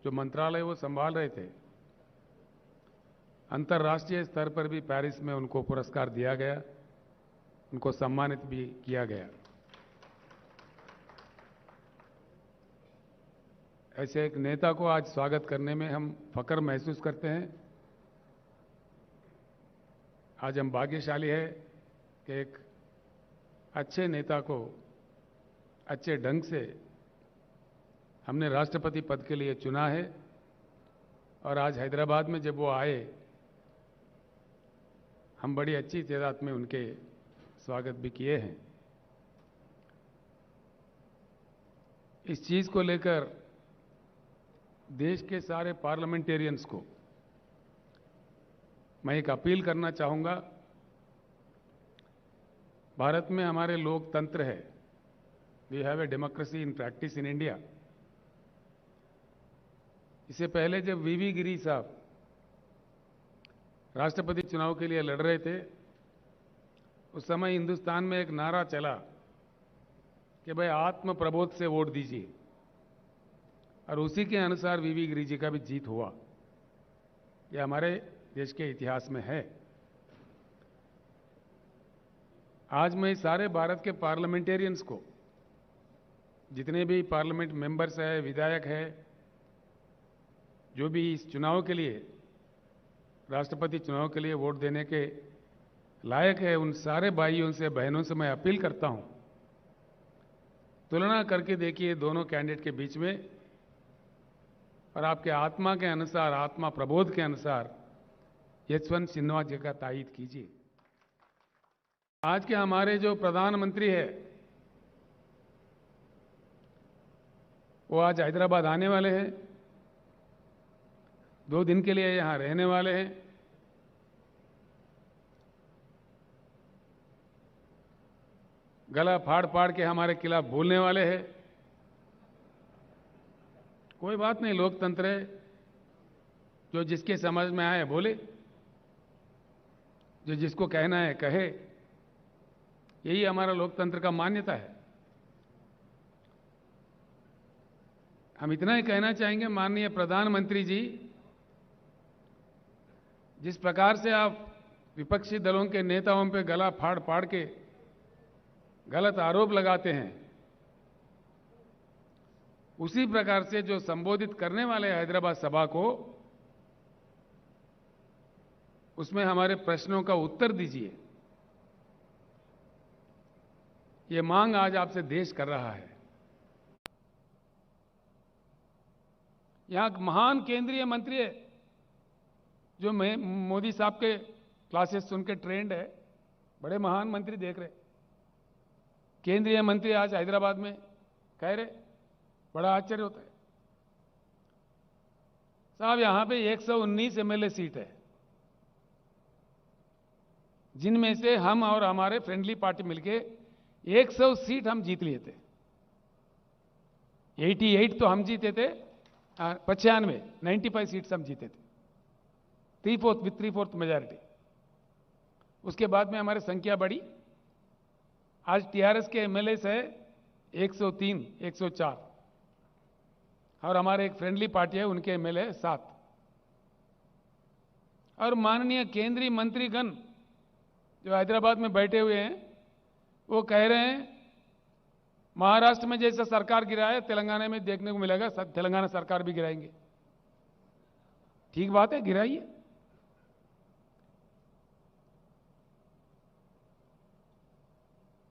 जो मंत्रालय वो संभाल रहे थे, अंतर्राष्ट्रीय स्तर पर भी पेरिस में उनको पुरस्कार दिया गया, उनको सम्मानित भी किया गया। ऐसे एक नेता को आज स्वागत करने में हम फख्र महसूस करते हैं। आज हम भाग्यशाली है कि एक अच्छे नेता को अच्छे ढंग से हमने राष्ट्रपति पद के लिए चुना है और आज हैदराबाद में जब वो आए, हम बड़ी अच्छी तादाद में उनके स्वागत भी किए हैं। इस चीज को लेकर देश के सारे पार्लियामेंटेरियंस को मैं एक अपील करना चाहूंगा। भारत में हमारे लोकतंत्र है, we have a democracy in practice in India. इससे पहले जब वीवी गिरी साहब राष्ट्रपति चुनाव के लिए लड़ रहे थे, उस समय हिंदुस्तान में एक नारा चला कि भाई आत्म प्रबोध से वोट दीजिए, और उसी के अनुसार वीवी गिरी जी का भी जीत हुआ। यह हमारे देश के इतिहास में है। आज मैं सारे भारत के पार्लियामेंटेरियंस को, जितने भी पार्लियामेंट मेंबर्स हैं, विधायक हैं, जो भी इस चुनाव के लिए, राष्ट्रपति चुनाव के लिए वोट देने के लायक है, उन सारे भाइयों से, बहनों से मैं अपील करता हूं, तुलना करके देखिए दोनों कैंडिडेट के बीच में, और आपके आत्मा के अनुसार, आत्मा प्रबोध के अनुसार यशवंत सिन्हा जी का तायीद कीजिए। आज के हमारे जो प्रधानमंत्री है, वो आज हैदराबाद आने वाले हैं, 2 दिन के लिए यहां रहने वाले हैं। गला फाड़ फाड़ के हमारे खिलाफ बोलने वाले हैं। कोई बात नहीं, लोकतंत्र है, जो जिसके समझ में आए बोले, जो जिसको कहना है कहे। यही हमारा लोकतंत्र का मान्यता है। हम इतना ही कहना चाहेंगे, माननीय प्रधानमंत्री जी, जिस प्रकार से आप विपक्षी दलों के नेताओं पे गला फाड़ फाड़ के गलत आरोप लगाते हैं, उसी प्रकार से जो संबोधित करने वाले हैदराबाद सभा को, उसमें हमारे प्रश्नों का उत्तर दीजिए। ये मांग आज आपसे देश कर रहा है। यहां महान केंद्रीय मंत्री है, जो मोदी साहब के क्लासेस सुन के ट्रेंड है, बड़े महान मंत्री देख रहे, केंद्रीय मंत्री आज हैदराबाद में कह रहे, बड़ा आश्चर्य होता है। साहब, यहां पे 119 एमएलए सीट है, जिनमें से हम और हमारे फ्रेंडली पार्टी मिलके 100 सीट हम जीत लिए थे। 88 तो हम जीते थे, 95 सीट्स हम जीते थे, 3/4 मेजॉरिटी। उसके बाद में हमारी संख्या बढ़ी। आज टीआरएस के एमएलए है 103, 104, और हमारे एक फ्रेंडली पार्टी है, उनके एमएलए 7। और माननीय केंद्रीय मंत्रीगण जो हैदराबाद में बैठे हुए हैं, वो कह रहे हैं महाराष्ट्र में जैसा सरकार गिरा है, तेलंगाना में देखने को मिलेगा, तेलंगाना सरकार भी गिराएंगे। ठीक बात है, गिराइए।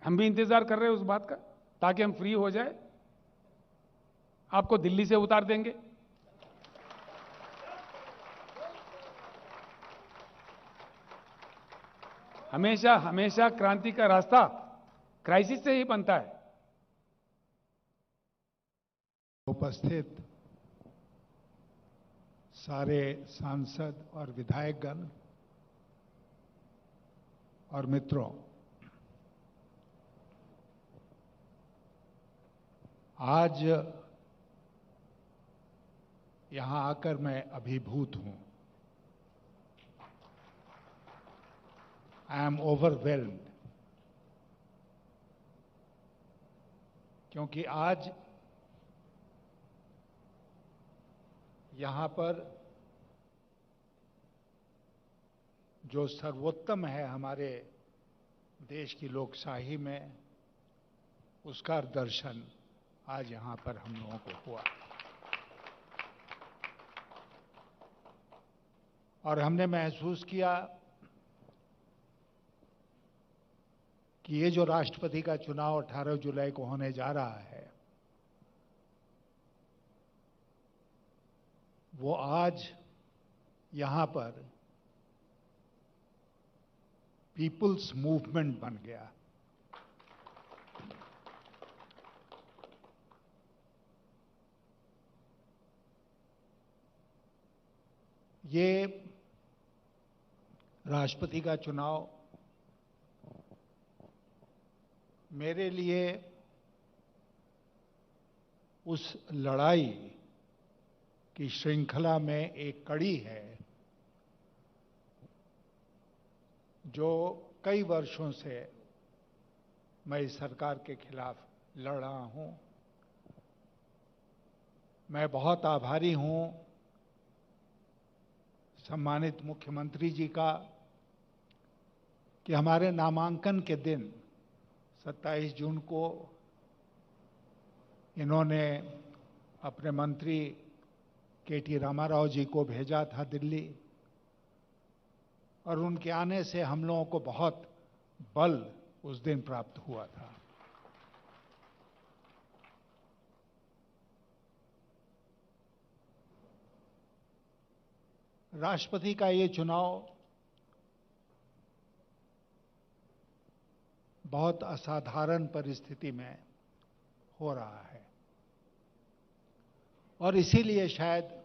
हम भी इंतजार कर रहे हैं उस बात का, ताकि हम फ्री हो जाए। आपको दिल्ली से उतार देंगे। हमेशा हमेशा क्रांति का रास्ता क्राइसिस से ही बनता है। उपस्थित सारे सांसद और विधायकगण और मित्रों, आज यहां आकर मैं अभिभूत हूं। आई एम ओवरवेल्म्ड, क्योंकि आज यहाँ पर जो सर्वोत्तम है हमारे देश की लोकशाही में, उसका दर्शन आज यहाँ पर हम लोगों को हुआ और हमने महसूस किया कि ये जो राष्ट्रपति का चुनाव 18 जुलाई को होने जा रहा है, वो आज यहाँ पर पीपुल्स मूवमेंट बन गया। ये राष्ट्रपति का चुनाव मेरे लिए उस लड़ाई की श्रृंखला में एक कड़ी है जो कई वर्षों से मैं इस सरकार के खिलाफ लड़ रहा हूं। मैं बहुत आभारी हूं सम्मानित मुख्यमंत्री जी का कि हमारे नामांकन के दिन 27 जून को इन्होंने अपने मंत्री के.टी. रामाराव जी को भेजा था दिल्ली, और उनके आने से हम लोगों को बहुत बल उस दिन प्राप्त हुआ था। राष्ट्रपति का ये चुनाव बहुत असाधारण परिस्थिति में हो रहा है और इसीलिए शायद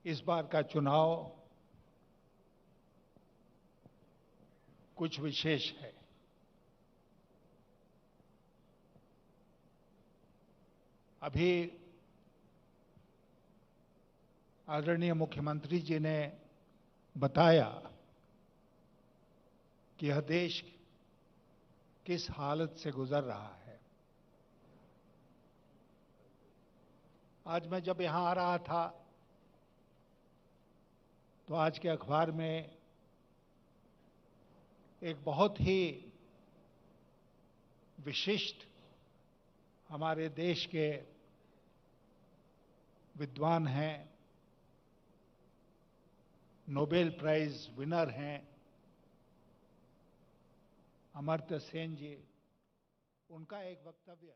इस बार का चुनाव कुछ विशेष है। अभी आदरणीय मुख्यमंत्री जी ने बताया कि यह देश किस हालत से गुजर रहा है। आज मैं जब यहां आ रहा था तो आज के अखबार में एक बहुत ही विशिष्ट हमारे देश के विद्वान हैं, नोबेल प्राइज विनर हैं अमर्त्य सेन जी, उनका एक वक्तव्य